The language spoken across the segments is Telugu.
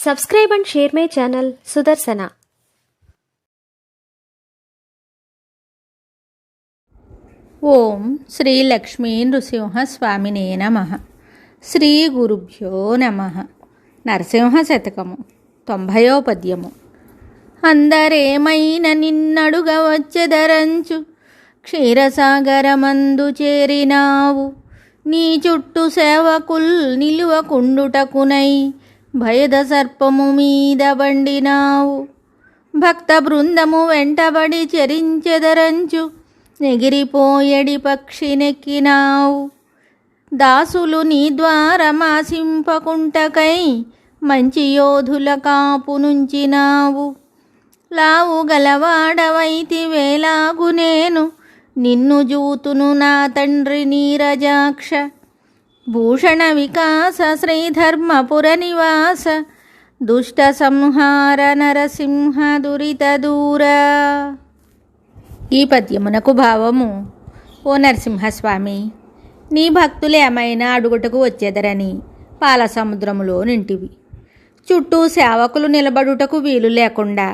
Subscribe and share my channel Sudarsana. ఓం శ్రీ లక్ష్మీ నృసింహస్వామినే నమః. శ్రీ గురుభ్యో నమః. నరసింహ శతకము 90వ పద్యము. అందరేమైన నిన్నడుగ వచ్చెదరంచు క్షీరసాగరమందు చేరినావు, నీ చుట్టూ సేవకుల్ నిలువకుండుటకునై భయద సర్పము మీద బండినావు. భక్త బృందము వెంటబడి చెరించెదరంచు ఎగిరిపోయడి పక్షినెక్కినావు. దాసులు నీ ద్వారమాసింపకుంటకై మంచి యోధుల కాపు నుంచినావు. లావు గలవాడవైతి వేలాగు నేను నిన్ను జూతును నా తండ్రి నీరజాక్ష. భూషణ వికాస శ్రీధర్మపుర నివాస దుష్ట సంహార నరసింహ దురిత దూర. ఈ పద్యమునకు భావము: ఓ నరసింహస్వామి, నీ భక్తులు ఏమైనా అడుగుటకు వచ్చేదరని పాల సముద్రములో నింటివి. చుట్టూ సేవకులు నిలబడుటకు వీలు లేకుండా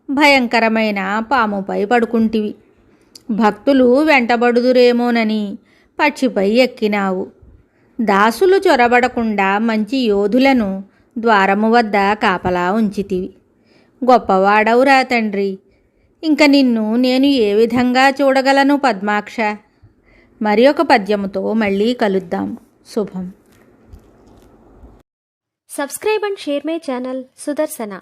భయంకరమైన పాముపై పడుకుంటివి. భక్తులు వెంటబడుదురేమోనని పక్షిపై ఎక్కినావు. దాసులు చొరబడకుండా మంచి యోధులను ద్వారము వద్ద కాపలా ఉంచితివి. గొప్పవాడవురా తండ్రి, ఇంక నిన్ను నేను ఏ విధంగా చూడగలను పద్మాక్ష. మరి ఒక పద్యముతో మళ్ళీ కలుద్దాం. శుభం. Subscribe and share my channel Sudarsana.